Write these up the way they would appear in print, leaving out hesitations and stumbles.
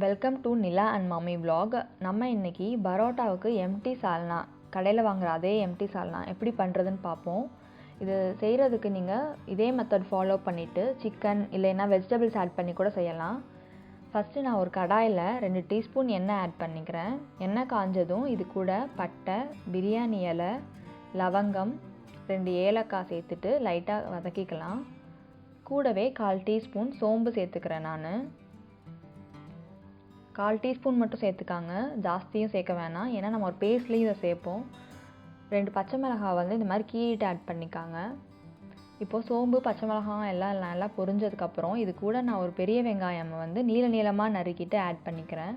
Welcome to Nila and mummy vlog. நம்ம இன்றைக்கி பரோட்டாவுக்கு empty சால்னா, கடையில் வாங்குகிற அதே எம்டி சால்னா எப்படி பண்ணுறதுன்னு பார்ப்போம். இது செய்கிறதுக்கு நீங்கள் இதே மெத்தட் ஃபாலோ பண்ணிவிட்டு சிக்கன் இல்லைன்னா வெஜிடபிள்ஸ் ஆட் பண்ணி கூட செய்யலாம். ஃபஸ்ட்டு நான் ஒரு கடாயில் 2 டீஸ்பூன் எண்ணெய் ஆட் பண்ணிக்கிறேன். எண்ணெய் காஞ்சதும் இது கூட பட்டை, பிரியாணி இலை, லவங்கம், 2 ஏலக்காய் சேர்த்துட்டு லைட்டாக வதக்கிக்கலாம். கூடவே 1/4 டீஸ்பூன் சோம்பு சேர்த்துக்கிறேன். நான் 1/4 டீஸ்பூன் மட்டும் சேர்த்துக்காங்க, ஜாஸ்தியும் சேர்க்க வேணாம். ஏன்னா நம்ம ஒரு பேஸ்ட்லேயும் இதை சேர்ப்போம். 2 பச்சை மிளகாய் இந்த மாதிரி கீறிட்டு ஆட் பண்ணிக்காங்க. இப்போது சோம்பு, பச்சை மிளகாய் எல்லாம் நல்லா பொரிஞ்சதுக்கப்புறம் இது கூட நான் ஒரு பெரிய வெங்காயம் நீள நீளமாக நறுக்கிட்டு ஆட் பண்ணிக்கிறேன்.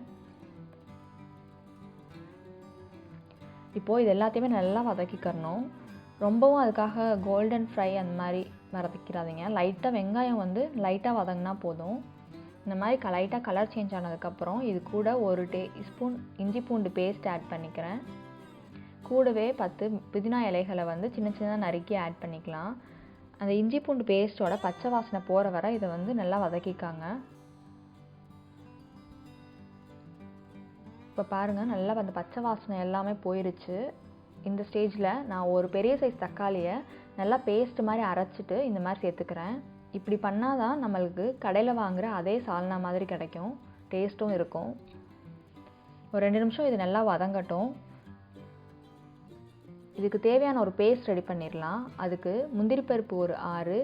இப்போது இது எல்லாத்தையுமே நல்லா வதக்கிக்கிறணும். ரொம்பவும் அதுக்காக கோல்டன் ஃப்ரை அந்த மாதிரி வதக்கிடாதீங்க. லைட்டாக வெங்காயம் லைட்டாக வதங்கினா போதும். இந்த மாதிரி லைட்டாக கலர் சேஞ்ச் ஆனதுக்கப்புறம் இது கூட 1 டீஸ்பூன் இஞ்சி பூண்டு பேஸ்ட் ஆட் பண்ணிக்கிறேன். கூடவே 10 புதினா இலைகளை சின்ன சின்னதாக நறுக்கி ஆட் பண்ணிக்கலாம். அந்த இஞ்சி பூண்டு பேஸ்ட்டோட பச்சை வாசனை போகிற வரை இதை நல்லா வதக்கிக்காங்க. இப்போ பாருங்கள், நல்லா அந்த பச்சை வாசனை எல்லாமே போயிடுச்சு. இந்த ஸ்டேஜில் நான் ஒரு பெரிய சைஸ் தக்காளியை நல்லா பேஸ்ட் மாதிரி அரைச்சிட்டு இந்த மாதிரி சேர்த்துக்கிறேன். இப்படி பண்ணால் தான் நம்மளுக்கு கடையில் வாங்குகிற அதே சால்னா மாதிரி கிடைக்கும், டேஸ்ட்டும் இருக்கும். ஒரு 2 நிமிஷம் இது நல்லா வதங்கட்டும். இதுக்கு தேவையான ஒரு பேஸ்ட் ரெடி பண்ணிடலாம். அதுக்கு முந்திரி பருப்பு ஒரு 6,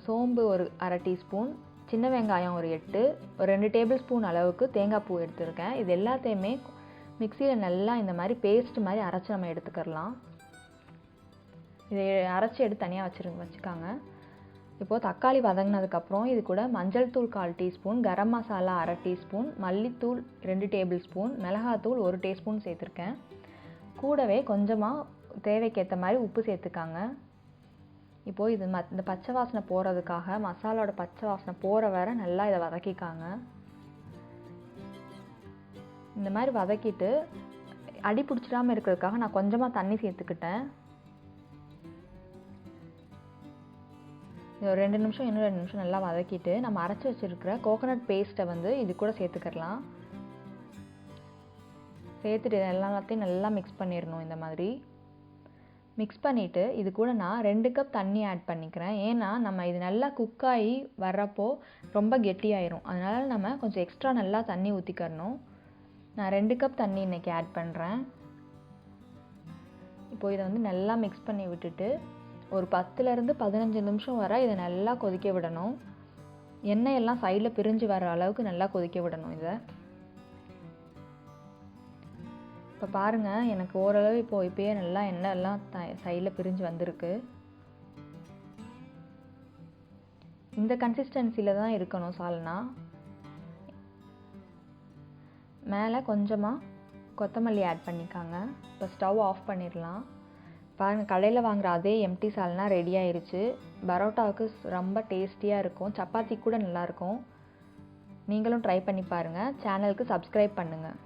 சோம்பு ஒரு 1/2 டீஸ்பூன், சின்ன வெங்காயம் ஒரு 8, ஒரு 2 டேபிள் ஸ்பூன் அளவுக்கு தேங்காய் பூ எடுத்துருக்கேன். இது எல்லாத்தையுமே மிக்சியில் நல்லா இந்த மாதிரி பேஸ்ட் மாதிரி அரைச்சி நம்ம எடுத்துக்கலாம். இதை அரைச்சி எடுத்து தனியாக வச்சுக்காங்க. இப்போது தக்காளி வதங்கினதுக்கப்புறம் இது கூட மஞ்சள் தூள் 1/4 டீஸ்பூன், கரம் மசாலா 1/2 டீஸ்பூன், மல்லித்தூள் 2 டேபிள் ஸ்பூன், மிளகாத்தூள் 1 டீஸ்பூன் சேர்த்துருக்கேன். கூடவே கொஞ்சமாக தேவைக்கேற்ற மாதிரி உப்பு சேர்த்துக்காங்க. இப்போது இது இந்த பச்சை வாசனை போகிறதுக்காக மசாலாவோட பச்சை வாசனை போகிற வரை நல்லா இதை வதக்கிக்காங்க. இந்த மாதிரி வதக்கிட்டு அடி பிடிச்சிடாமல் இருக்கிறதுக்காக நான் கொஞ்சமாக தண்ணி சேர்த்துக்கிட்டேன். ஒரு 2 நிமிஷம் இன்னும் 2 நிமிஷம் நல்லா வதக்கிட்டு நம்ம அரைச்சி வச்சுருக்கிற கோகோனட் பேஸ்ட்டை இது கூட சேர்த்துக்கலாம். சேர்த்துட்டு எல்லாத்தையும் நல்லா மிக்ஸ் பண்ணிடணும். இந்த மாதிரி மிக்ஸ் பண்ணிவிட்டு இது கூட நான் 2 கப் தண்ணி ஆட் பண்ணிக்கிறேன். ஏன்னா நம்ம இது நல்லா குக்காகி வர்றப்போ ரொம்ப கெட்டியாயிரும். அதனால் நம்ம கொஞ்சம் எக்ஸ்ட்ரா நல்லா தண்ணி ஊற்றிக்கணும். நான் 2 கப் தண்ணி இன்றைக்கி ஆட் பண்ணுறேன். இப்போது இதை நல்லா மிக்ஸ் பண்ணி விட்டுட்டு ஒரு 10லேருந்து 15 நிமிஷம் வரை இதை நல்லா கொதிக்க விடணும். எண்ணெய் எல்லாம் சைடில் பிரிஞ்சு வர அளவுக்கு நல்லா கொதிக்க விடணும். இதை இப்போ பாருங்கள், எனக்கு ஓரளவு இப்போயே நல்லா எண்ணெய் எல்லாம் சைடில் பிரிஞ்சு வந்திருக்கு. இந்த கன்சிஸ்டன்சியில் தான் இருக்கணும் சால்னா. மேலே கொஞ்சமாக கொத்தமல்லி ஆட் பண்ணிக்காங்க. இப்போ ஸ்டவ் ஆஃப் பண்ணிடலாம். பாருங்கள், கடையில் வாங்குகிற அதே எம்டி சால்னா ரெடி ஆயிடுச்சு. பரோட்டாவுக்கு ரொம்ப டேஸ்டியாக இருக்கும், சப்பாத்தி கூட நல்லாயிருக்கும். நீங்களும் ட்ரை பண்ணி பாருங்கள். சேனலுக்கு சப்ஸ்கிரைப் பண்ணுங்கள்.